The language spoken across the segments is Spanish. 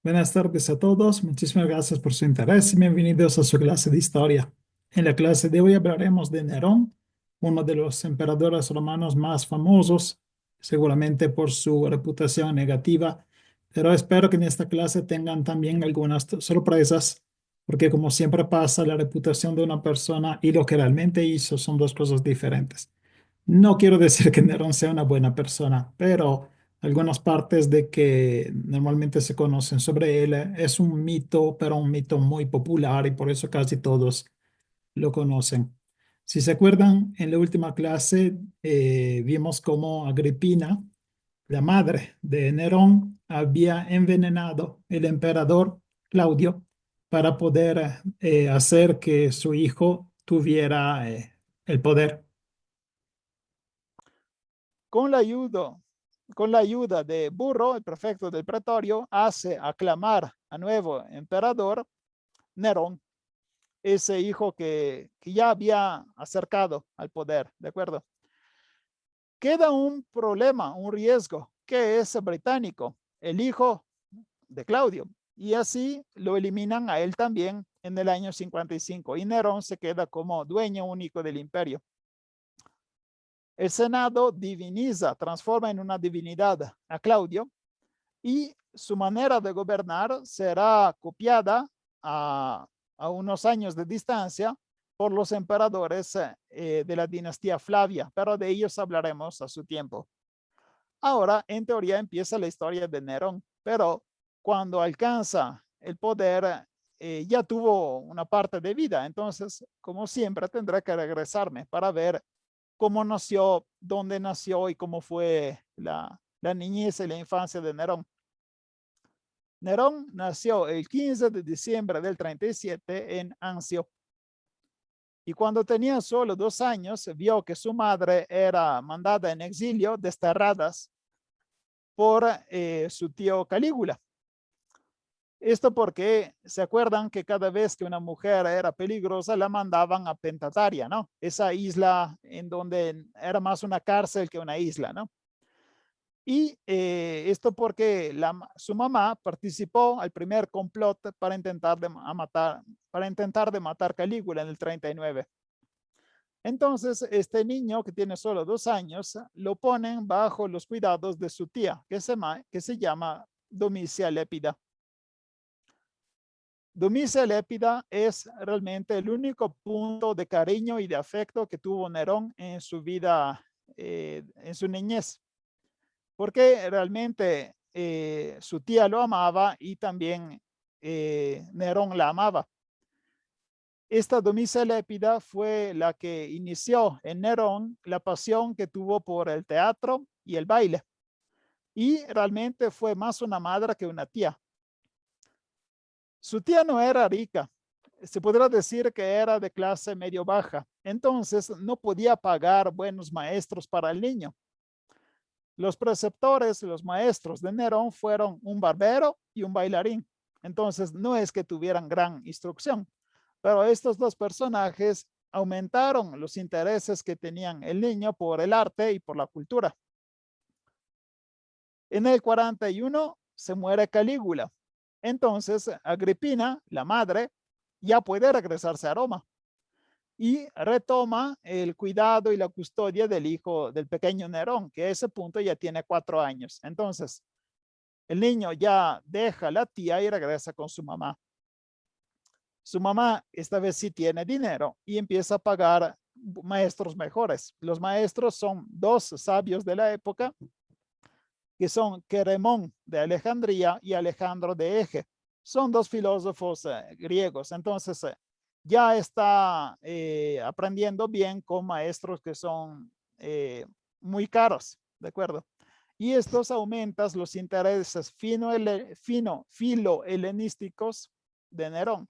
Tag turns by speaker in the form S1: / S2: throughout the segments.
S1: Buenas tardes a todos. Muchísimas gracias por su interés y bienvenidos a su clase de historia. En la clase de hoy hablaremos de Nerón, uno de los emperadores romanos más famosos, seguramente por su reputación negativa, pero espero que en esta clase tengan también algunas sorpresas, porque como siempre pasa, la reputación de una persona y lo que realmente hizo son dos cosas diferentes. No quiero decir que Nerón sea una buena persona, pero algunas partes de que normalmente se conocen sobre él es un mito, pero un mito muy popular y por eso casi todos lo conocen. Si se acuerdan, en la última clase vimos cómo Agripina, la madre de Nerón, había envenenado el emperador Claudio para poder hacer que su hijo tuviera el poder.
S2: Con la ayuda, con la ayuda de Burro, el prefecto del pretorio, hace aclamar a nuevo emperador Nerón, ese hijo que ya había acercado al poder, ¿de acuerdo? Queda un problema, un riesgo, que es británico, el hijo de Claudio, y así lo eliminan a él también en el año 55, y Nerón se queda como dueño único del imperio. El Senado diviniza, transforma en una divinidad a Claudio y su manera de gobernar será copiada a unos años de distancia por los emperadores de la dinastía Flavia, pero de ellos hablaremos a su tiempo. Ahora, en teoría, empieza la historia de Nerón, pero cuando alcanza el poder, ya tuvo una parte de vida, entonces, como siempre, tendré que regresarme para ver cómo nació, dónde nació y cómo fue la niñez y la infancia de Nerón. Nerón nació el 15 de diciembre del 37 en Anzio. Y cuando tenía solo 2 años, vio que su madre era mandada en exilio, desterradas por su tío Calígula. Esto porque se acuerdan que cada vez que una mujer era peligrosa, la mandaban a Pentataria, ¿no? Esa isla en donde era más una cárcel que una isla, ¿no? Y esto porque su mamá participó al primer complot para intentar de matar Calígula en el 39. Entonces, este niño que tiene solo 2 años, lo ponen bajo los cuidados de su tía, que se llama Domicia Lépida. Domicia Lépida es realmente el único punto de cariño y de afecto que tuvo Nerón en su vida, en su niñez, porque realmente su tía lo amaba y también Nerón la amaba. Esta Domicia Lépida fue la que inició en Nerón la pasión que tuvo por el teatro y el baile. Y realmente fue más una madre que una tía. Su tía no era rica, se podrá decir que era de clase medio baja, entonces no podía pagar buenos maestros para el niño. Los preceptores, los maestros de Nerón fueron un barbero y un bailarín, entonces no es que tuvieran gran instrucción, pero estos dos personajes aumentaron los intereses que tenían el niño por el arte y por la cultura. En el 41 se muere Calígula. Entonces Agripina, la madre, ya puede regresarse a Roma y retoma el cuidado y la custodia del hijo del pequeño Nerón, que a ese punto ya tiene 4 años. Entonces, el niño ya deja a la tía y regresa con su mamá. Su mamá esta vez sí tiene dinero y empieza a pagar maestros mejores. Los maestros son dos sabios de la época, que son Queremón de Alejandría y Alejandro de Eje. Son dos filósofos griegos. Entonces, ya está aprendiendo bien con maestros que son muy caros, ¿de acuerdo? Y estos aumentan los intereses filo-helenísticos de Nerón.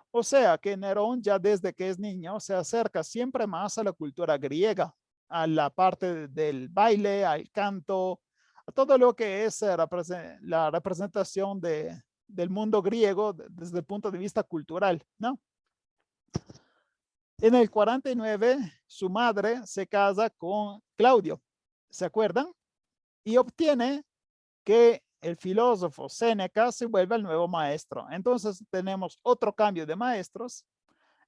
S2: O sea que Nerón ya desde que es niño se acerca siempre más a la cultura griega, a la parte del baile, al canto, a todo lo que es la representación del mundo griego desde el punto de vista cultural, ¿no? En el 49, su madre se casa con Claudio, ¿se acuerdan? Y obtiene que el filósofo Séneca se vuelve el nuevo maestro. Entonces tenemos otro cambio de maestros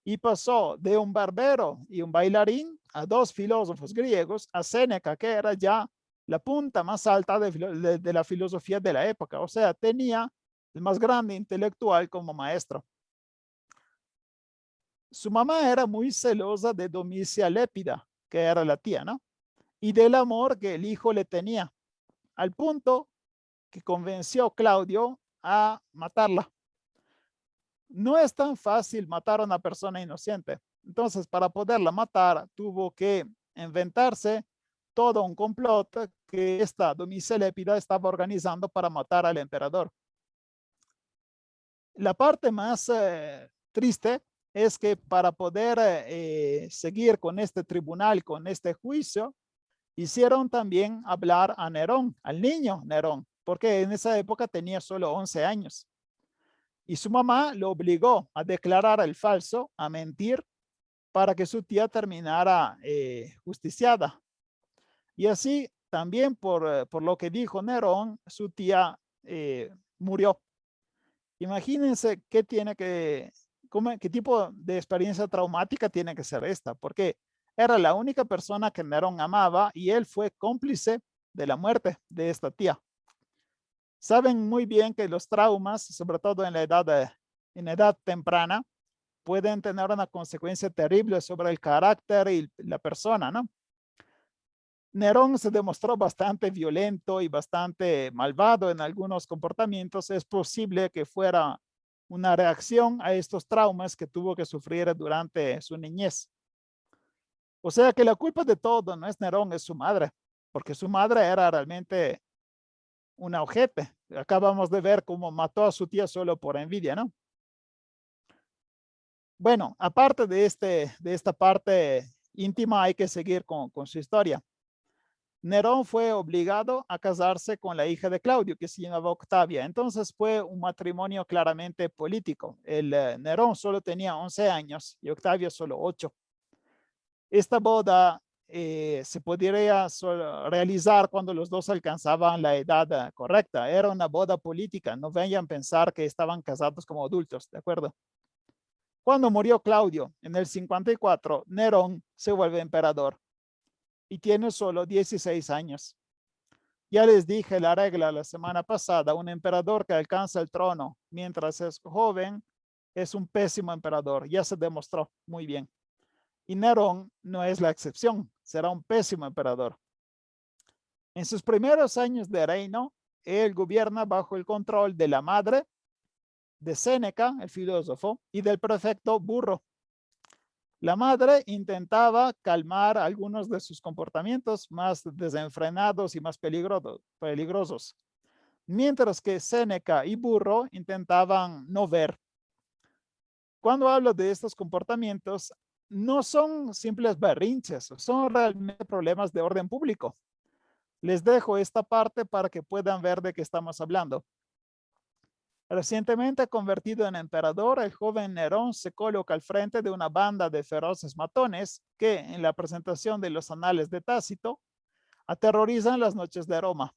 S2: y pasó de un barbero y un bailarín a dos filósofos griegos, a Séneca, que era ya la punta más alta de la filosofía de la época. O sea, tenía el más grande intelectual como maestro. Su mamá era muy celosa de Domicia Lépida, que era la tía, ¿no? Y del amor que el hijo le tenía, al punto que convenció a Claudio a matarla. No es tan fácil matar a una persona inocente. Entonces, para poderla matar, tuvo que inventarse todo un complot que esta Domicia Lépida estaba organizando para matar al emperador. La parte más triste es que para poder seguir con este tribunal, con este juicio, hicieron también hablar a Nerón, al niño Nerón, porque en esa época tenía solo 11 años. Y su mamá lo obligó a declarar el falso, a mentir, para que su tía terminara justiciada. Y así también por lo que dijo Nerón, su tía murió. Imagínense qué tiene qué tipo de experiencia traumática tiene que ser esta, porque era la única persona que Nerón amaba y él fue cómplice de la muerte de esta tía. Saben muy bien que los traumas, sobre todo en la edad temprana, pueden tener una consecuencia terrible sobre el carácter y la persona, ¿no? Nerón se demostró bastante violento y bastante malvado en algunos comportamientos. Es posible que fuera una reacción a estos traumas que tuvo que sufrir durante su niñez. O sea que la culpa de todo no es Nerón, es su madre, porque su madre era realmente una ojete. Acabamos de ver cómo mató a su tía solo por envidia, ¿no? Bueno, aparte de esta parte íntima, hay que seguir con su historia. Nerón fue obligado a casarse con la hija de Claudio, que se llamaba Octavia. Entonces fue un matrimonio claramente político. Nerón solo tenía 11 años y Octavia solo 8. Esta boda se podría realizar cuando los dos alcanzaban la edad correcta. Era una boda política. No vayan a pensar que estaban casados como adultos, ¿de acuerdo? Cuando murió Claudio en el 54, Nerón se vuelve emperador y tiene solo 16 años. Ya les dije la regla la semana pasada, un emperador que alcanza el trono mientras es joven es un pésimo emperador, ya se demostró muy bien. Y Nerón no es la excepción, será un pésimo emperador. En sus primeros años de reino, él gobierna bajo el control de la madre de Séneca, el filósofo, y del prefecto Burro. La madre intentaba calmar algunos de sus comportamientos más desenfrenados y más peligrosos, mientras que Séneca y Burro intentaban no ver. Cuando hablo de estos comportamientos, no son simples berrinches, son realmente problemas de orden público. Les dejo esta parte para que puedan ver de qué estamos hablando. Recientemente convertido en emperador, el joven Nerón se coloca al frente de una banda de feroces matones que, en la presentación de los anales de Tácito, aterrorizan las noches de Roma.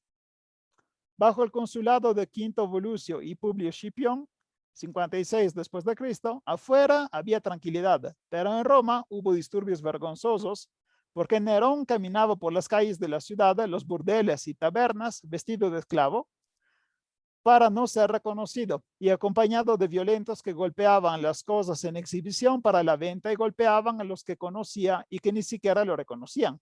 S2: Bajo el consulado de Quinto Volucio y Publio Scipión, 56 después de Cristo, afuera había tranquilidad, pero en Roma hubo disturbios vergonzosos porque Nerón caminaba por las calles de la ciudad, los burdeles y tabernas, vestido de esclavo, para no ser reconocido y acompañado de violentos que golpeaban las cosas en exhibición para la venta y golpeaban a los que conocía y que ni siquiera lo reconocían.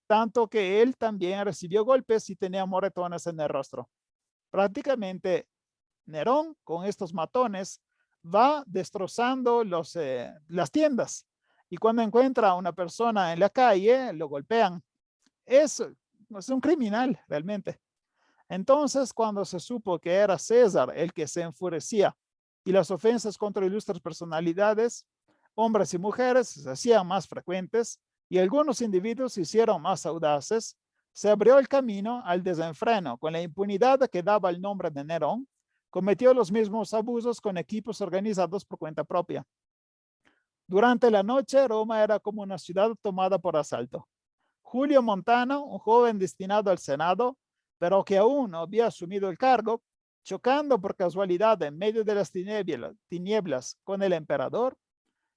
S2: Tanto que él también recibió golpes y tenía moretones en el rostro. Prácticamente Nerón, con estos matones, va destrozando las tiendas. Y cuando encuentra a una persona en la calle, lo golpean. Es un criminal realmente. Entonces, cuando se supo que era César el que se enfurecía y las ofensas contra ilustres personalidades, hombres y mujeres, se hacían más frecuentes y algunos individuos se hicieron más audaces, se abrió el camino al desenfreno con la impunidad que daba el nombre de Nerón. Cometió los mismos abusos con equipos organizados por cuenta propia. Durante la noche, Roma era como una ciudad tomada por asalto. Julio Montano, un joven destinado al Senado, pero que aún no había asumido el cargo, chocando por casualidad en medio de las tinieblas con el emperador,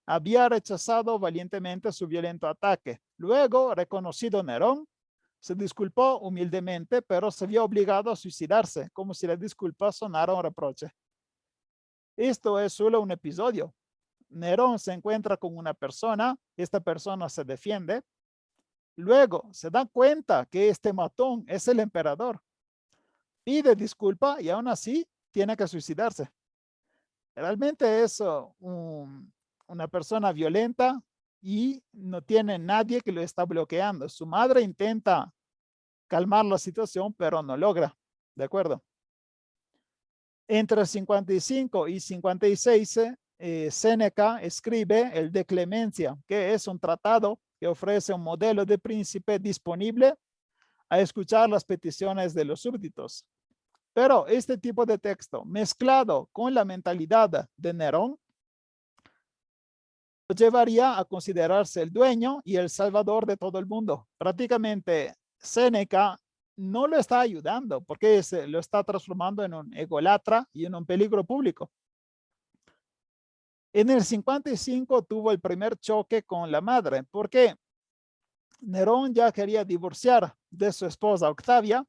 S2: había rechazado valientemente su violento ataque. Luego, reconocido Nerón, se disculpó humildemente, pero se vio obligado a suicidarse, como si la disculpa sonara un reproche. Esto es solo un episodio. Nerón se encuentra con una persona, esta persona se defiende, luego se da cuenta que este matón es el emperador, pide disculpa y aún así tiene que suicidarse. Realmente es una persona violenta y no tiene nadie que lo está bloqueando. Su madre intenta calmar la situación, pero no logra. ¿De acuerdo? Entre 55 y 56, Séneca escribe el De Clemencia, que es un tratado que ofrece un modelo de príncipe disponible a escuchar las peticiones de los súbditos. Pero este tipo de texto, mezclado con la mentalidad de Nerón, lo llevaría a considerarse el dueño y el salvador de todo el mundo. Prácticamente, Séneca no lo está ayudando porque lo está transformando en un ególatra y en un peligro público. En el 55 tuvo el primer choque con la madre porque Nerón ya quería divorciar de su esposa Octavia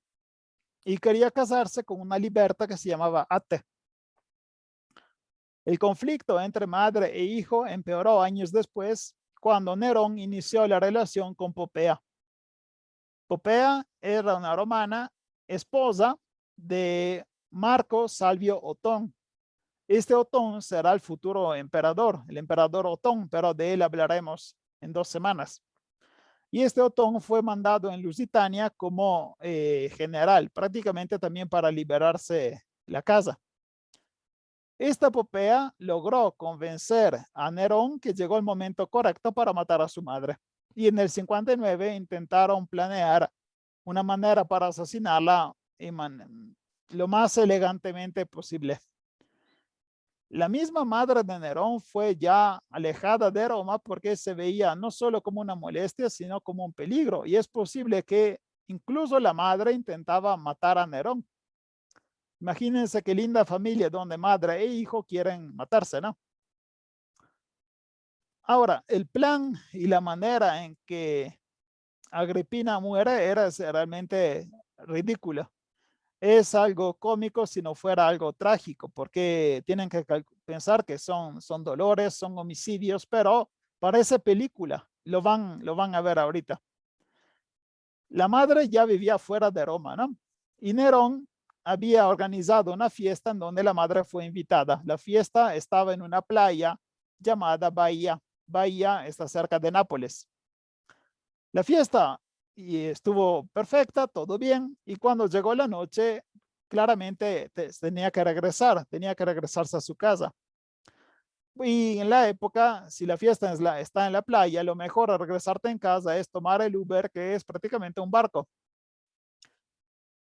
S2: y quería casarse con una liberta que se llamaba Ate. El conflicto entre madre e hijo empeoró años después cuando Nerón inició la relación con Popea. Popea era una romana esposa de Marco Salvio Otón. Este Otón será el futuro emperador, el emperador Otón, pero de él hablaremos en 2 semanas. Y este Otón fue mandado en Lusitania como general, prácticamente también para liberarse la casa. Esta Popea logró convencer a Nerón que llegó el momento correcto para matar a su madre. Y en el 59 intentaron planear una manera para asesinarla lo más elegantemente posible. La misma madre de Nerón fue ya alejada de Roma porque se veía no solo como una molestia, sino como un peligro. Y es posible que incluso la madre intentaba matar a Nerón. Imagínense qué linda familia donde madre e hijo quieren matarse, ¿no? Ahora, el plan y la manera en que Agripina muere era realmente ridícula. Es algo cómico si no fuera algo trágico, porque tienen que pensar que son dolores, son homicidios, pero parece película. Lo van a ver ahorita. La madre ya vivía fuera de Roma, ¿no? Y Nerón había organizado una fiesta en donde la madre fue invitada. La fiesta estaba en una playa llamada Bahía. Bahía está cerca de Nápoles. La fiesta estuvo perfecta, todo bien, y cuando llegó la noche, claramente tenía que regresarse a su casa. Y en la época, si la fiesta está en la playa, lo mejor a regresarte en casa es tomar el Uber, que es prácticamente un barco.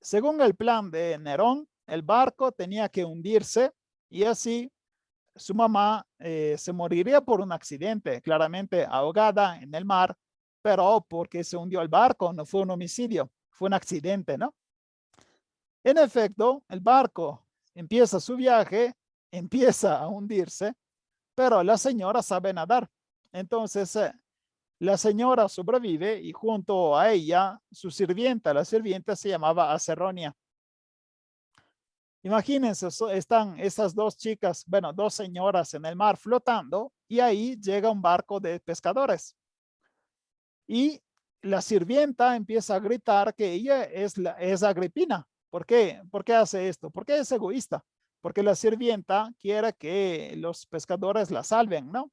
S2: Según el plan de Nerón, el barco tenía que hundirse y así su mamá se moriría por un accidente, claramente ahogada en el mar, pero porque se hundió el barco, no fue un homicidio, fue un accidente, ¿no? En efecto, el barco empieza su viaje, empieza a hundirse, pero la señora sabe nadar. Entonces, la señora sobrevive y junto a ella, su sirvienta, la sirvienta se llamaba Acerronia. Imagínense, están esas dos chicas, bueno, dos señoras en el mar flotando y ahí llega un barco de pescadores. Y la sirvienta empieza a gritar que ella es Agripina. ¿Por qué? ¿Por qué hace esto? Porque es egoísta. Porque la sirvienta quiere que los pescadores la salven, ¿no?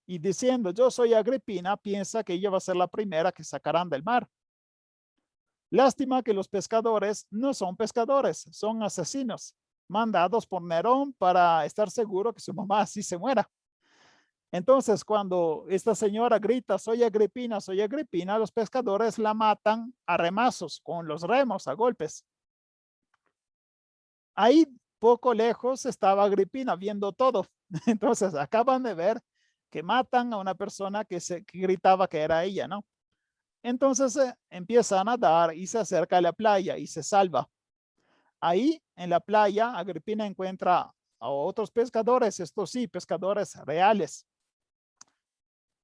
S2: Y diciendo, yo soy Agripina, piensa que ella va a ser la primera que sacarán del mar. Lástima que los pescadores no son pescadores, son asesinos, mandados por Nerón para estar seguro que su mamá así se muera. Entonces, cuando esta señora grita, soy Agripina, los pescadores la matan a remazos, con los remos, a golpes. Ahí, poco lejos, estaba Agripina viendo todo. Entonces, acaban de ver que matan a una persona que gritaba que era ella, ¿no? Entonces empieza a nadar y se acerca a la playa y se salva. Ahí en la playa, Agripina encuentra a otros pescadores, estos sí, pescadores reales.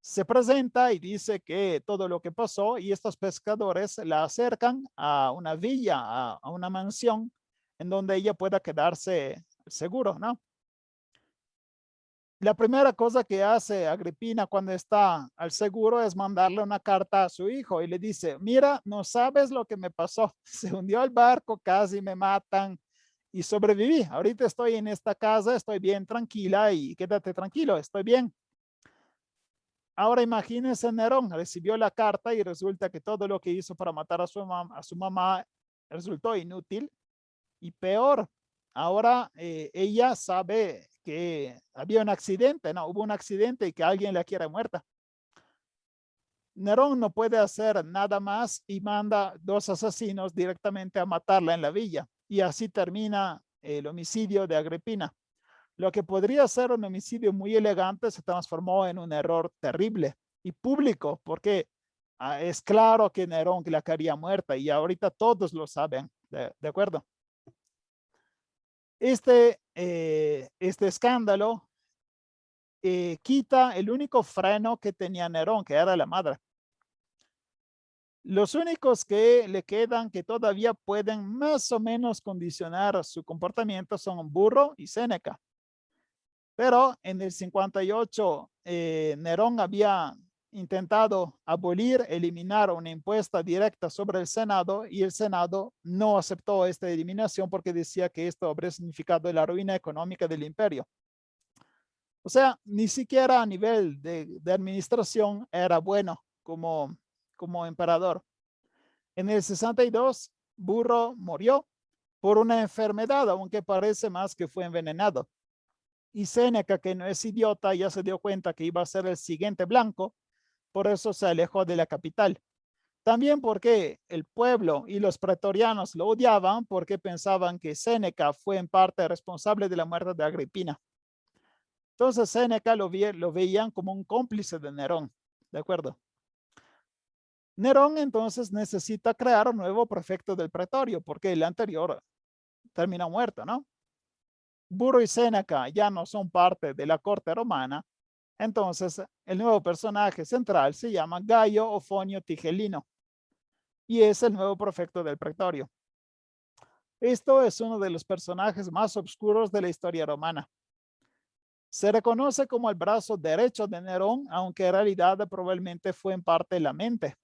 S2: Se presenta y dice que todo lo que pasó y estos pescadores la acercan a una villa, a una mansión en donde ella pueda quedarse seguro, ¿no? La primera cosa que hace Agripina cuando está al seguro es mandarle una carta a su hijo y le dice, mira, no sabes lo que me pasó. Se hundió el barco, casi me matan y sobreviví. Ahorita estoy en esta casa, estoy bien tranquila y quédate tranquilo, estoy bien. Ahora imagínense, Nerón recibió la carta y resulta que todo lo que hizo para matar a su mamá resultó inútil y peor. Ahora ella sabe que había un accidente, ¿no? Hubo un accidente y que alguien la quiere muerta. Nerón no puede hacer nada más y manda 2 asesinos directamente a matarla en la villa. Y así termina el homicidio de Agripina. Lo que podría ser un homicidio muy elegante se transformó en un error terrible y público, porque es claro que Nerón la quería muerta y ahorita todos lo saben, ¿de acuerdo? Este escándalo quita el único freno que tenía Nerón, que era la madre. Los únicos que le quedan que todavía pueden más o menos condicionar su comportamiento son Burro y Séneca. Pero en el 58, Nerón había intentado abolir, eliminar una impuesta directa sobre el Senado y el Senado no aceptó esta eliminación porque decía que esto habría significado la ruina económica del imperio. O sea, ni siquiera a nivel de administración era bueno como emperador. En el 62, Burro murió por una enfermedad, aunque parece más que fue envenenado. Y Séneca, que no es idiota, ya se dio cuenta que iba a ser el siguiente blanco, por eso se alejó de la capital. También porque el pueblo y los pretorianos lo odiaban porque pensaban que Séneca fue en parte responsable de la muerte de Agripina. Entonces Séneca lo veían como un cómplice de Nerón, ¿de acuerdo? Nerón entonces necesita crear un nuevo prefecto del pretorio porque el anterior terminó muerto, ¿no? Burro y Séneca ya no son parte de la corte romana, entonces el nuevo personaje central se llama Gayo Ofonio Tigelino y es el nuevo prefecto del pretorio. Esto es uno de los personajes más oscuros de la historia romana. Se reconoce como el brazo derecho de Nerón, aunque en realidad probablemente fue en parte la mente,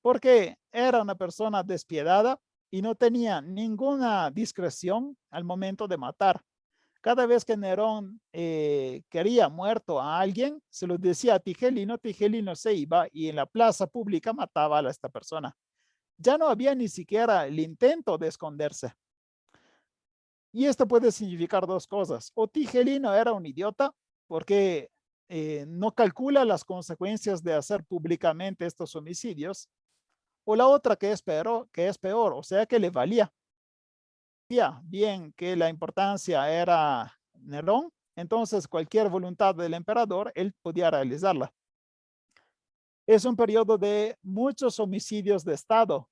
S2: porque era una persona despiadada y no tenía ninguna discreción al momento de matar. Cada vez que Nerón quería muerto a alguien, se lo decía a Tigelino, Tigelino se iba y en la plaza pública mataba a esta persona. Ya no había ni siquiera el intento de esconderse. Y esto puede significar dos cosas. O Tigelino era un idiota porque no calcula las consecuencias de hacer públicamente estos homicidios. O la otra que es peor, o sea que le valía bien que la importancia era Nerón, entonces cualquier voluntad del emperador, él podía realizarla. Es un periodo de muchos homicidios de Estado.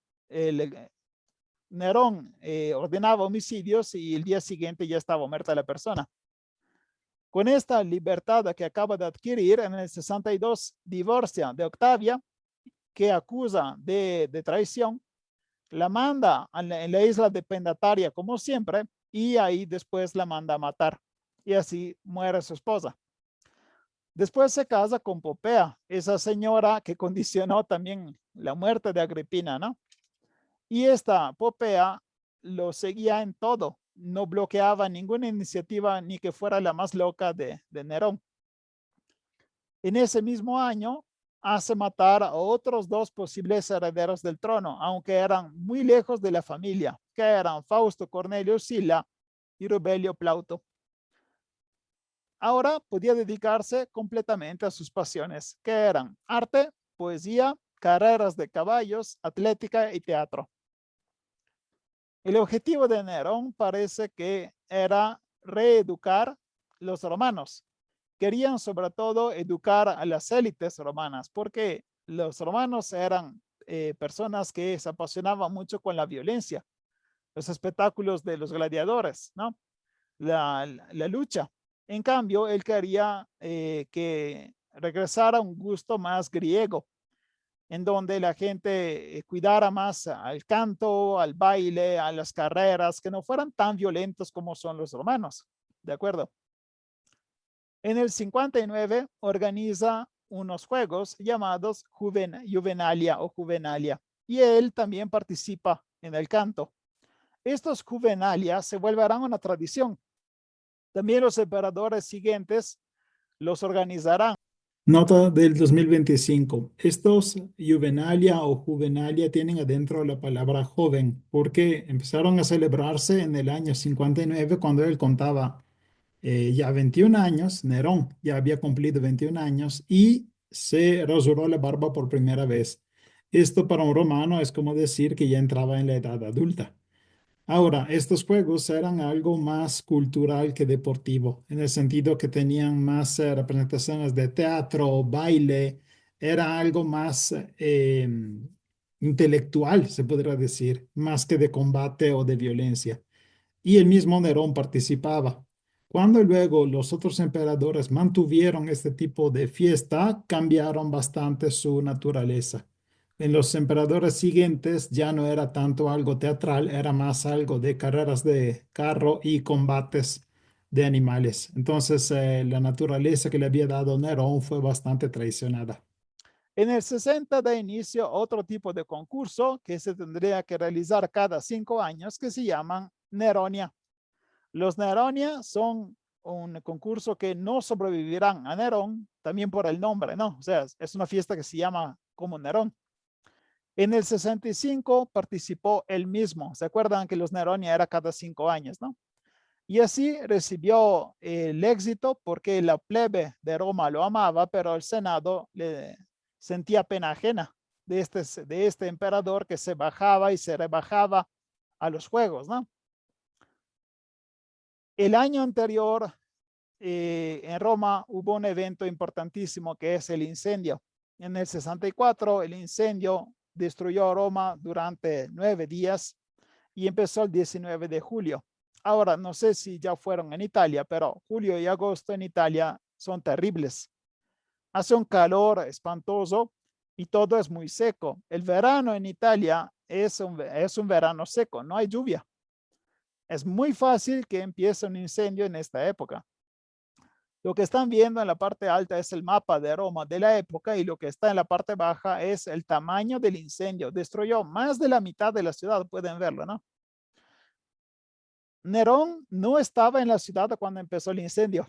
S2: Nerón ordenaba homicidios y el día siguiente ya estaba muerta la persona. Con esta libertad que acaba de adquirir, en el 62 divorcia de Octavia, que acusa de traición, la manda en la isla de Pendataria como siempre y ahí después la manda a matar y así muere su esposa. Después se casa con Popea, esa señora que condicionó también la muerte de Agripina, ¿no? Y esta Popea lo seguía en todo, no bloqueaba ninguna iniciativa ni que fuera la más loca de Nerón. En ese mismo año hace matar a otros 2 posibles herederos del trono, aunque eran muy lejos de la familia, que eran Fausto Cornelio Sila y Rubelio Plauto. Ahora podía dedicarse completamente a sus pasiones, que eran arte, poesía, carreras de caballos, atlética y teatro. El objetivo de Nerón parece que era reeducar los romanos. Querían sobre todo educar a las élites romanas, porque los romanos eran personas que se apasionaban mucho con la violencia, los espectáculos de los gladiadores, ¿no? La lucha. En cambio, él quería que regresara un gusto más griego, en donde la gente cuidara más al canto, al baile, a las carreras, que no fueran tan violentos como son los romanos. ¿De acuerdo? En el 59 organiza unos juegos llamados Juvenalia o Juvenalia, y él también participa en el canto. Estos Juvenalia se volverán una tradición. También los emperadores siguientes los organizarán.
S1: Nota del 2025. Estos Juvenalia o Juvenalia tienen adentro la palabra joven porque empezaron a celebrarse en el año 59 cuando él contaba ya 21 años. Nerón ya había cumplido 21 años y se rasuró la barba por primera vez. Esto para un romano es como decir que ya entraba en la edad adulta. Ahora, estos juegos eran algo más cultural que deportivo, en el sentido que tenían más representaciones de teatro, baile, era algo más intelectual, se podría decir, más que de combate o de violencia. Y el mismo Nerón participaba. Cuando luego los otros emperadores mantuvieron este tipo de fiesta, cambiaron bastante su naturaleza. En los emperadores siguientes ya no era tanto algo teatral, era más algo de carreras de carro y combates de animales. Entonces, la naturaleza que le había dado Nerón fue bastante traicionada.
S2: En el 60 da inicio otro tipo de concurso que se tendría que realizar cada 5 años, que se llaman Neronia. Los Neronia son un concurso que no sobrevivirán a Nerón, también por el nombre, ¿no? O sea, es una fiesta que se llama como Nerón. En el 65 participó él mismo. ¿Se acuerdan que los Neronia era cada 5 años, no? Y así recibió el éxito porque la plebe de Roma lo amaba, pero el Senado le sentía pena ajena de este emperador que se bajaba y se rebajaba a los juegos, ¿no? El año anterior en Roma hubo un evento importantísimo que es el incendio. En el 64 el incendio destruyó Roma durante 9 días y empezó el 19 de julio. Ahora, no sé si ya fueron en Italia, pero julio y agosto en Italia son terribles. Hace un calor espantoso y todo es muy seco. El verano en Italia es un verano seco, no hay lluvia. Es muy fácil que empiece un incendio en esta época. Lo que están viendo en la parte alta es el mapa de Roma de la época y lo que está en la parte baja es el tamaño del incendio. Destruyó más de la mitad de la ciudad, pueden verlo, ¿no? Nerón no estaba en la ciudad cuando empezó el incendio.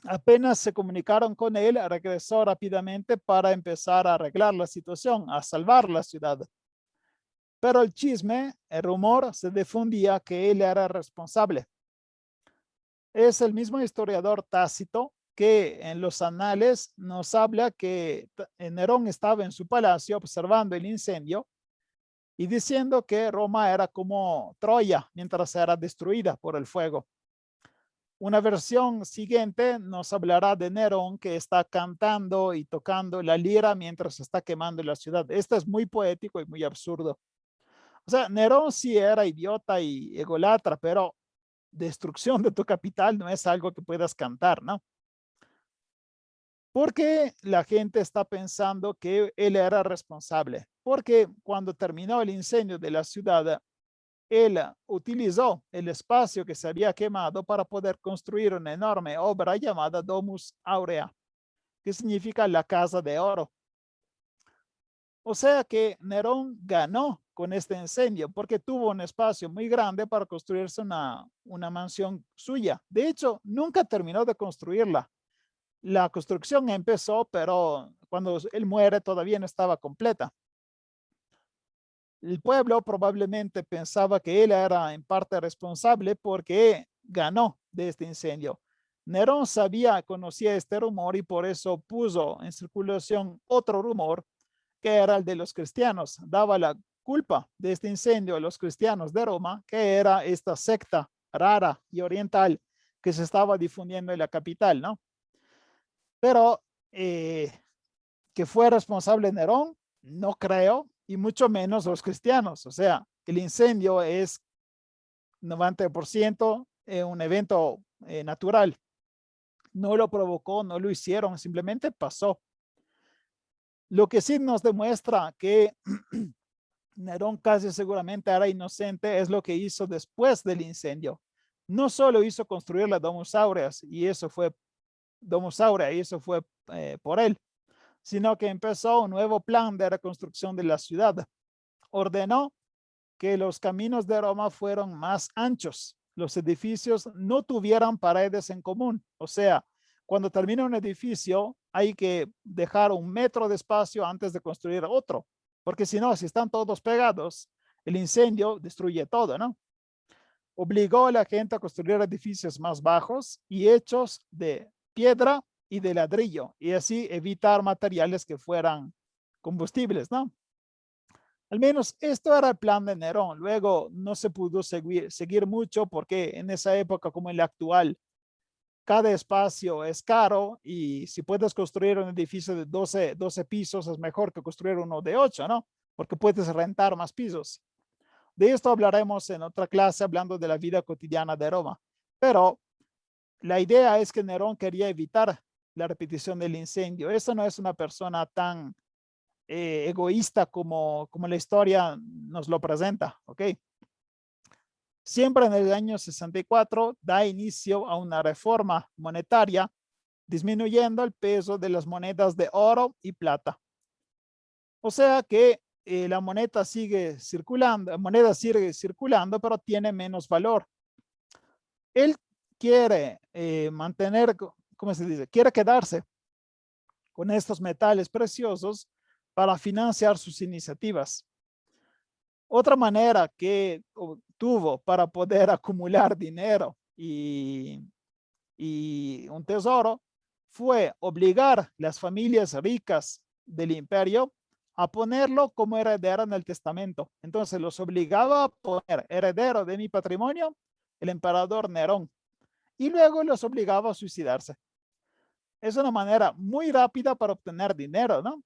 S2: Apenas se comunicaron con él, regresó rápidamente para empezar a arreglar la situación, a salvar la ciudad. Pero el chisme, el rumor, se difundía que él era responsable. Es el mismo historiador Tácito que en los anales nos habla que Nerón estaba en su palacio observando el incendio y diciendo que Roma era como Troya mientras era destruida por el fuego. Una versión siguiente nos hablará de Nerón que está cantando y tocando la lira mientras está quemando la ciudad. Esto es muy poético y muy absurdo. O sea, Nerón sí era idiota y ególatra, pero destrucción de tu capital no es algo que puedas cantar, ¿no? Porque la gente está pensando que él era responsable. Porque cuando terminó el incendio de la ciudad, él utilizó el espacio que se había quemado para poder construir una enorme obra llamada Domus Aurea, que significa la casa de oro. O sea que Nerón ganó con este incendio porque tuvo un espacio muy grande para construirse una mansión suya. De hecho, nunca terminó de construirla. La construcción empezó, pero cuando él muere todavía no estaba completa. El pueblo probablemente pensaba que él era en parte responsable porque ganó de este incendio. Nerón conocía este rumor y por eso puso en circulación otro rumor que era el de los cristianos. Daba la culpa de este incendio a los cristianos de Roma, que era esta secta rara y oriental que se estaba difundiendo en la capital, ¿no? Pero que fue responsable Nerón, No creo, y mucho menos los cristianos. O sea, el incendio es 90% un evento natural. No lo provocó, no lo hicieron, simplemente pasó. Lo que sí nos demuestra que Nerón casi seguramente era inocente es lo que hizo después del incendio. No solo hizo construir la Domus Aureas, y eso fue Domus Aurea, y eso fue por él, sino que empezó un nuevo plan de reconstrucción de la ciudad. Ordenó que los caminos de Roma fueron más anchos, los edificios no tuvieran paredes en común. O sea, cuando termina un edificio, hay que dejar 1 metro de espacio antes de construir otro, porque si no, si están todos pegados, el incendio destruye todo, ¿no? Obligó a la gente a construir edificios más bajos y hechos de piedra y de ladrillo, y así evitar materiales que fueran combustibles, ¿no? Al menos esto era el plan de Nerón. Luego no se pudo seguir mucho porque en esa época como en la actual, cada espacio es caro y si puedes construir un edificio de 12 pisos es mejor que construir uno de 8, ¿no? Porque puedes rentar más pisos. De esto hablaremos en otra clase hablando de la vida cotidiana de Roma. Pero la idea es que Nerón quería evitar la repetición del incendio. Eso no es una persona tan egoísta como la historia nos lo presenta, ¿ok? Siempre en el año 64 da inicio a una reforma monetaria, disminuyendo el peso de las monedas de oro y plata. O sea que la moneda sigue circulando, pero tiene menos valor. Él quiere mantener, ¿cómo se dice? Quiere quedarse con estos metales preciosos para financiar sus iniciativas. Otra manera que tuvo para poder acumular dinero y un tesoro fue obligar a las familias ricas del imperio a ponerlo como heredero en el testamento. Entonces los obligaba a poner heredero de mi patrimonio el emperador Nerón y luego los obligaba a suicidarse. Es una manera muy rápida para obtener dinero, ¿no?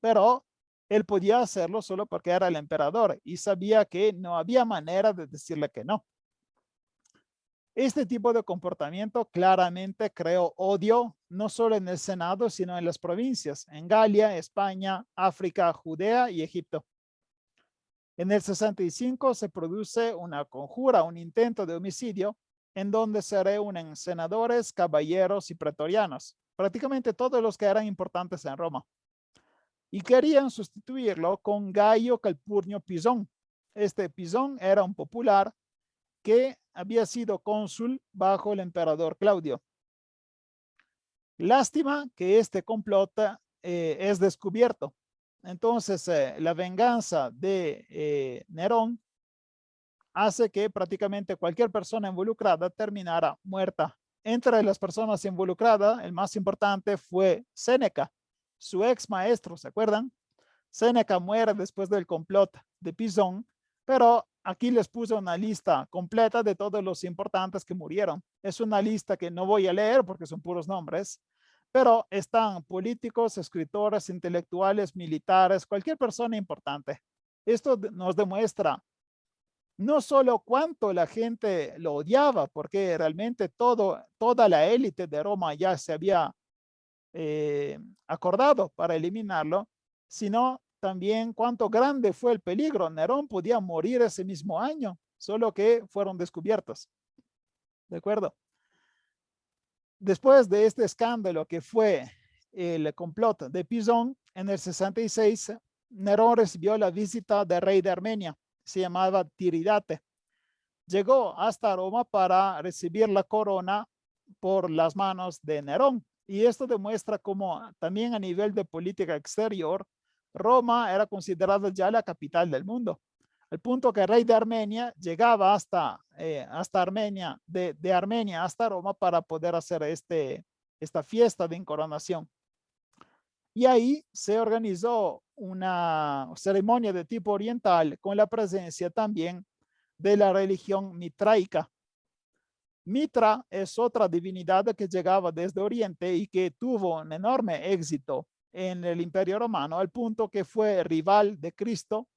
S2: Pero él podía hacerlo solo porque era el emperador y sabía que no había manera de decirle que no. Este tipo de comportamiento claramente creó odio, no solo en el Senado, sino en las provincias, en Galia, España, África, Judea y Egipto. En el 65 se produce una conjura, un intento de homicidio, en donde se reúnen senadores, caballeros y pretorianos, prácticamente todos los que eran importantes en Roma, y querían sustituirlo con Gaio Calpurnio Pisón. Este Pisón era un popular que había sido cónsul bajo el emperador Claudio. Lástima que este complot es descubierto. Entonces, la venganza de Nerón hace que prácticamente cualquier persona involucrada terminara muerta. Entre las personas involucradas, el más importante fue Séneca, su ex maestro, ¿se acuerdan? Séneca muere después del complot de Pisón, pero aquí les puse una lista completa de todos los importantes que murieron. Es una lista que no voy a leer porque son puros nombres, pero están políticos, escritores, intelectuales, militares, cualquier persona importante. Esto nos demuestra no solo cuánto la gente lo odiaba, porque realmente toda la élite de Roma ya se había acordado para eliminarlo, sino también cuánto grande fue el peligro. Nerón podía morir ese mismo año, solo que fueron descubiertos. ¿De acuerdo? Después de este escándalo que fue el complot de Pisón, en el 66, Nerón recibió la visita del rey de Armenia, se llamaba Tiridate. Llegó hasta Roma para recibir la corona por las manos de Nerón. Y esto demuestra cómo también a nivel de política exterior, Roma era considerada ya la capital del mundo. Al punto que el rey de Armenia llegaba hasta Armenia, de Armenia hasta Roma para poder hacer esta fiesta de incoronación. Y ahí se organizó una ceremonia de tipo oriental con la presencia también de la religión mitraica. Mitra es otra divinidad que llegaba desde Oriente y que tuvo un enorme éxito en el Imperio Romano, al punto que fue rival de Cristo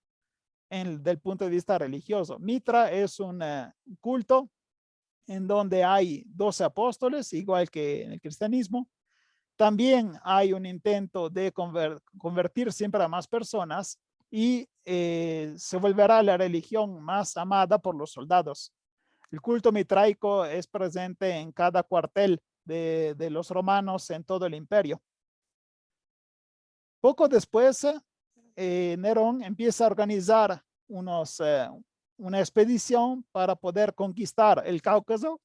S2: del punto de vista religioso. Mitra es un culto en donde hay 12 apóstoles, igual que en el cristianismo. También hay un intento de convertir siempre a más personas y se volverá la religión más amada por los soldados. El culto mitraico es presente en cada cuartel de los romanos en todo el imperio. Poco después, Nerón empieza a organizar una expedición para poder conquistar el Cáucaso,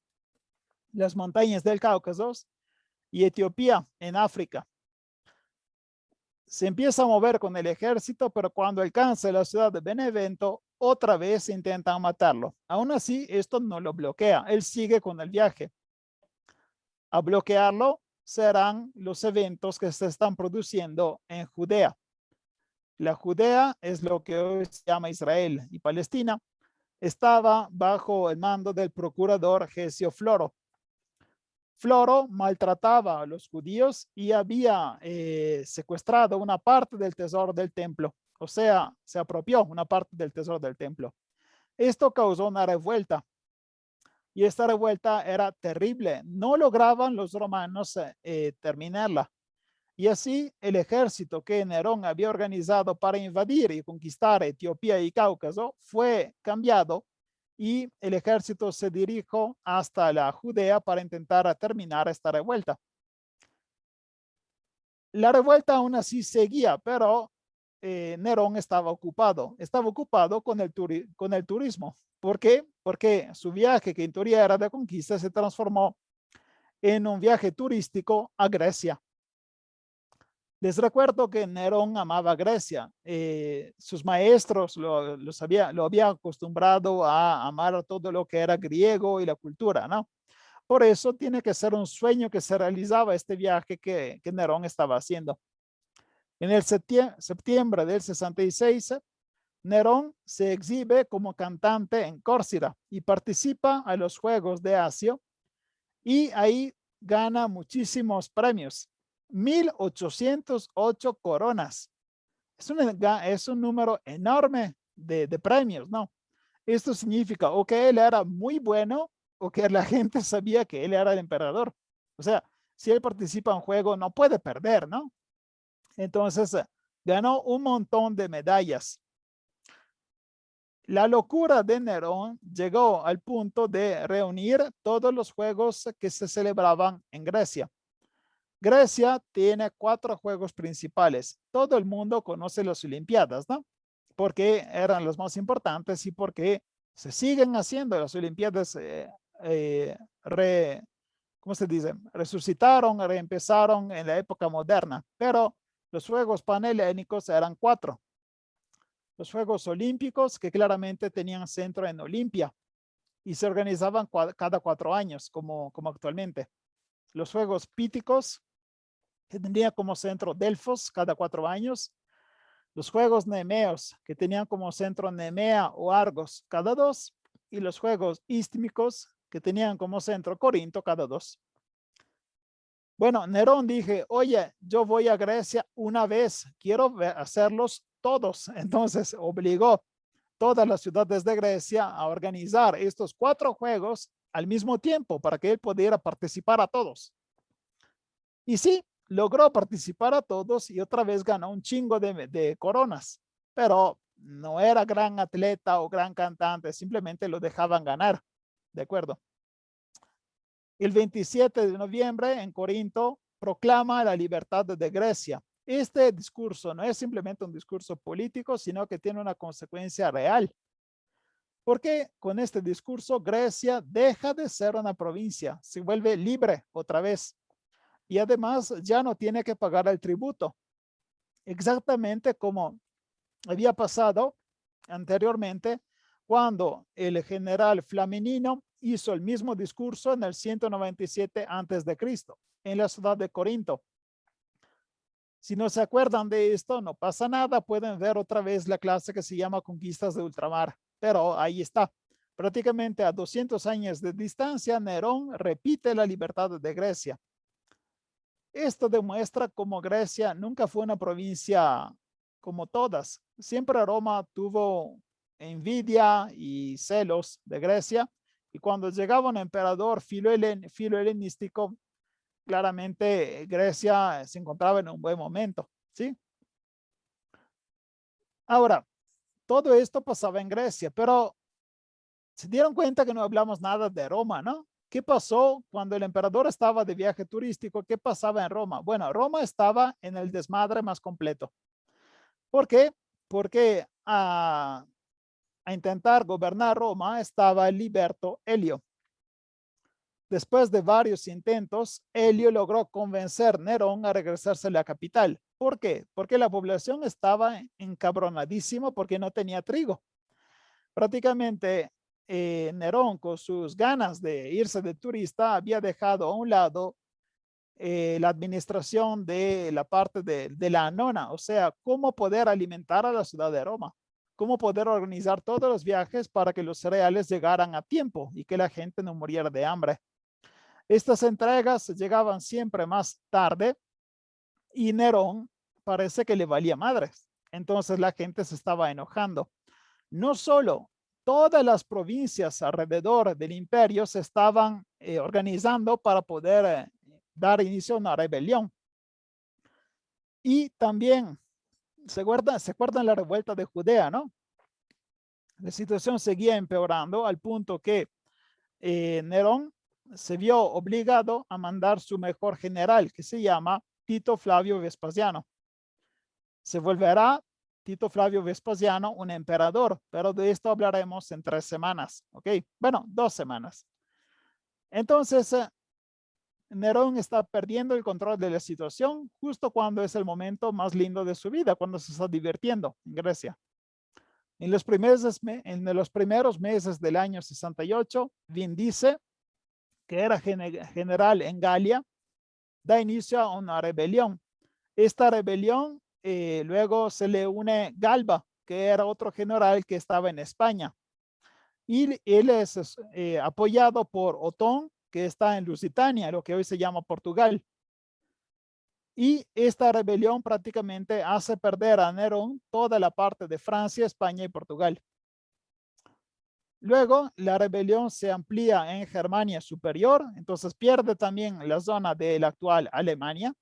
S2: las montañas del Cáucaso y Etiopía en África. Se empieza a mover con el ejército, pero cuando alcanza la ciudad de Benevento, otra vez intentan matarlo. Aún así, esto no lo bloquea. Él sigue con el viaje. A bloquearlo serán los eventos que se están produciendo en Judea. La Judea es lo que hoy se llama Israel y Palestina. Estaba bajo el mando del procurador Gesio Floro. Floro maltrataba a los judíos y había secuestrado una parte del tesoro del templo. O sea, se apropió una parte del tesoro del templo. Esto causó una revuelta. Y esta revuelta era terrible. No lograban los romanos terminarla. Y así el ejército que Nerón había organizado para invadir y conquistar Etiopía y Cáucaso fue cambiado y el ejército se dirigió hasta la Judea para intentar terminar esta revuelta. La revuelta aún así seguía, pero Nerón estaba ocupado con el turismo. ¿Por qué? Porque su viaje, que en teoría era de conquista, se transformó en un viaje turístico a Grecia. Les recuerdo que Nerón amaba Grecia. Sus maestros lo había acostumbrado a amar todo lo que era griego y la cultura, ¿no? Por eso tiene que ser un sueño que se realizaba este viaje que Nerón estaba haciendo. En el septiembre del 66, Nerón se exhibe como cantante en Córcira y participa a los Juegos de Asia y ahí gana muchísimos premios. 1,808 coronas. Es un número enorme de premios, ¿no? Esto significa o que él era muy bueno o que la gente sabía que él era el emperador. O sea, si él participa en un juego, no puede perder, ¿no? Entonces, ganó un montón de medallas. La locura de Nerón llegó al punto de reunir todos los juegos que se celebraban en Grecia. Grecia tiene 4 juegos principales. Todo el mundo conoce las Olimpiadas, ¿no? Porque eran los más importantes y porque se siguen haciendo las Olimpiadas. ¿Cómo se dice? Resucitaron, reempezaron en la época moderna, pero los Juegos Panhelénicos eran 4. Los Juegos Olímpicos, que claramente tenían centro en Olimpia y se organizaban cada 4 años, como actualmente. Los Juegos Píticos, que tendría como centro Delfos cada 4 años. Los Juegos Nemeos, que tenían como centro Nemea o Argos cada 2. Y los Juegos Isthmicos, que tenían como centro Corinto cada 2. Bueno, Nerón dije, oye, yo voy a Grecia una vez, quiero hacerlos todos. Entonces obligó todas las ciudades de Grecia a organizar estos 4 juegos al mismo tiempo para que él pudiera participar a todos. Y sí, logró participar a todos y otra vez ganó un chingo de coronas, pero no era gran atleta o gran cantante, simplemente lo dejaban ganar, ¿de acuerdo? El 27 de noviembre en Corinto proclama la libertad de Grecia. Este discurso no es simplemente un discurso político, sino que tiene una consecuencia real. Porque con este discurso Grecia deja de ser una provincia, se vuelve libre otra vez. Y además ya no tiene que pagar el tributo. Exactamente como había pasado anteriormente cuando el general Flaminino hizo el mismo discurso en el 197 a.C. en la ciudad de Corinto. Si no se acuerdan de esto, no pasa nada. Pueden ver otra vez la clase que se llama Conquistas de Ultramar. Pero ahí está. Prácticamente a 200 años de distancia, Nerón repite la libertad de Grecia. Esto demuestra cómo Grecia nunca fue una provincia como todas. Siempre Roma tuvo envidia y celos de Grecia, y cuando llegaba un emperador filo-helenístico, claramente Grecia se encontraba en un buen momento, ¿sí? Ahora, todo esto pasaba en Grecia, pero se dieron cuenta que no hablamos nada de Roma, ¿no? ¿Qué pasó cuando el emperador estaba de viaje turístico? ¿Qué pasaba en Roma? Bueno, Roma estaba en el desmadre más completo. ¿Por qué? Porque a intentar gobernar Roma estaba Liberto Helio. Después de varios intentos, Helio logró convencer a Nerón a regresarse a la capital. ¿Por qué? Porque la población estaba encabronadísima porque no tenía trigo. Prácticamente Nerón, con sus ganas de irse de turista, había dejado a un lado la administración de la parte de la nona, o sea, cómo poder alimentar a la ciudad de Roma, cómo poder organizar todos los viajes para que los cereales llegaran a tiempo y que la gente no muriera de hambre. Estas entregas llegaban siempre más tarde y Nerón parece que le valía madres. Entonces la gente se estaba enojando. No solo todas las provincias alrededor del imperio se estaban organizando para poder dar inicio a una rebelión. Y también, ¿se acuerdan la revuelta de Judea, no? La situación seguía empeorando al punto que Nerón se vio obligado a mandar su mejor general, que se llama Tito Flavio Vespasiano. Se volverá Tito Flavio Vespasiano un emperador, pero de esto hablaremos en 3 semanas, ¿ok? Bueno, 2 semanas. Entonces, Nerón está perdiendo el control de la situación justo cuando es el momento más lindo de su vida, cuando se está divirtiendo en Grecia. En los primeros meses del año 68, Vindice, que era general en Galia, da inicio a una rebelión. Esta rebelión luego se le une Galba, que era otro general que estaba en España. Y él es apoyado por Otón, que está en Lusitania, lo que hoy se llama Portugal. Y esta rebelión prácticamente hace perder a Nerón toda la parte de Francia, España y Portugal. Luego, la rebelión se amplía en Germania Superior, entonces pierde también la zona de la actual Alemania.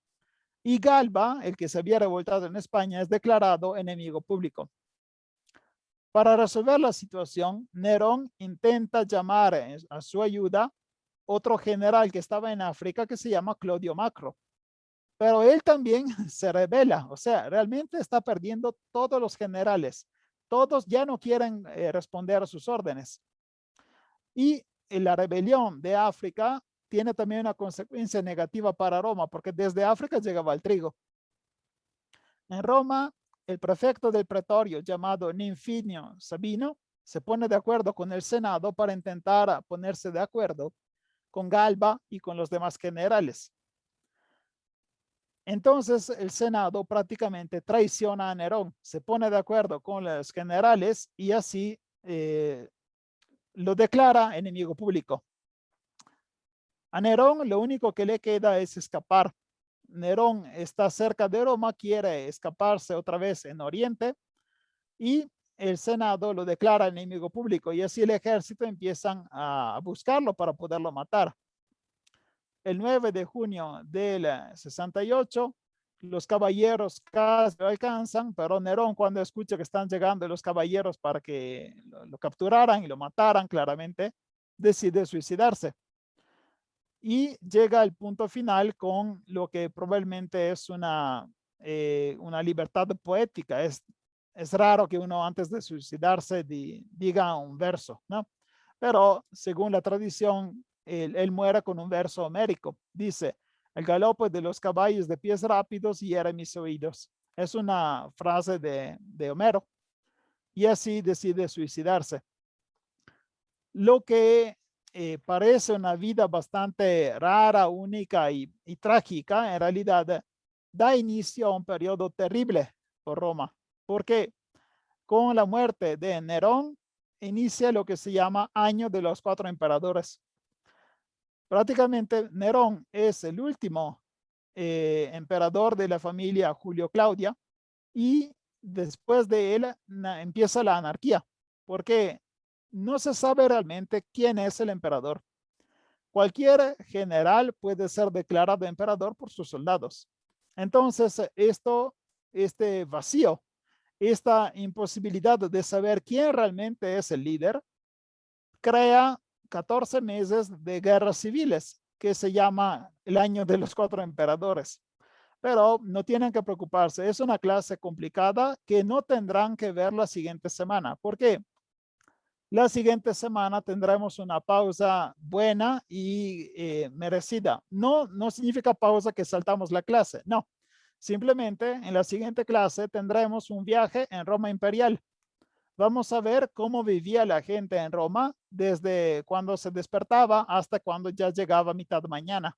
S2: Y Galba, el que se había revoltado en España, es declarado enemigo público. Para resolver la situación, Nerón intenta llamar a su ayuda otro general que estaba en África que se llama Claudio Macro. Pero él también se rebela, o sea, realmente está perdiendo todos los generales. Todos ya no quieren responder a sus órdenes. Y la rebelión de África tiene también una consecuencia negativa para Roma, porque desde África llegaba el trigo. En Roma, el prefecto del pretorio llamado Ninfinio Sabino se pone de acuerdo con el Senado para intentar ponerse de acuerdo con Galba y con los demás generales. Entonces el Senado prácticamente traiciona a Nerón, se pone de acuerdo con los generales y así lo declara enemigo público. A Nerón lo único que le queda es escapar. Nerón está cerca de Roma, quiere escaparse otra vez en Oriente y el Senado lo declara enemigo público y así el ejército empiezan a buscarlo para poderlo matar. El 9 de junio del 68, los caballeros casi lo alcanzan, pero Nerón, cuando escucha que están llegando los caballeros para que lo capturaran y lo mataran claramente, decide suicidarse. Y llega al punto final con lo que probablemente es una libertad poética. Es raro que uno antes de suicidarse diga un verso, ¿no? Pero según la tradición, él muere con un verso homérico. Dice, el galope de los caballos de pies rápidos hiere mis oídos. Es una frase de Homero. Y así decide suicidarse. Lo que parece una vida bastante rara, única y trágica, en realidad da inicio a un periodo terrible por Roma, porque con la muerte de Nerón inicia lo que se llama Año de los 4 emperadores. Prácticamente Nerón es el último emperador de la familia Julio Claudia, y después de él empieza la anarquía, porque no se sabe realmente quién es el emperador. Cualquier general puede ser declarado emperador por sus soldados. Entonces, este vacío, esta imposibilidad de saber quién realmente es el líder, crea 14 meses de guerras civiles, que se llama el año de los 4 emperadores. Pero no tienen que preocuparse, es una clase complicada que no tendrán que ver la siguiente semana. ¿Por qué? La siguiente semana tendremos una pausa buena y merecida. No significa pausa que saltamos la clase, no. Simplemente en la siguiente clase tendremos un viaje en Roma Imperial. Vamos a ver cómo vivía la gente en Roma desde cuando se despertaba hasta cuando ya llegaba a mitad mañana.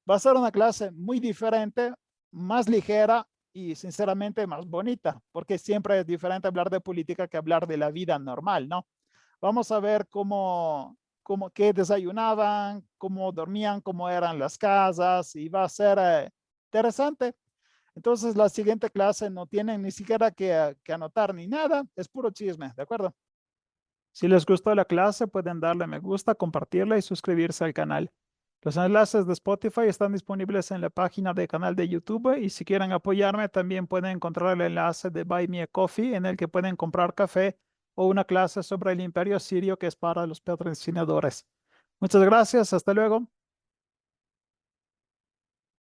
S2: Va a ser una clase muy diferente, más ligera y sinceramente más bonita, porque siempre es diferente hablar de política que hablar de la vida normal, ¿no? Vamos a ver qué desayunaban, cómo dormían, cómo eran las casas, y va a ser interesante. Entonces, la siguiente clase no tienen ni siquiera que anotar ni nada, es puro chisme, ¿de acuerdo? Si les gustó la clase, pueden darle me gusta, compartirla y suscribirse al canal. Los enlaces de Spotify están disponibles en la página del canal de YouTube, y si quieren apoyarme, también pueden encontrar el enlace de Buy Me a Coffee, en el que pueden comprar café o una clase sobre el Imperio Sirio que es para los patrocinadores. Muchas gracias, hasta luego.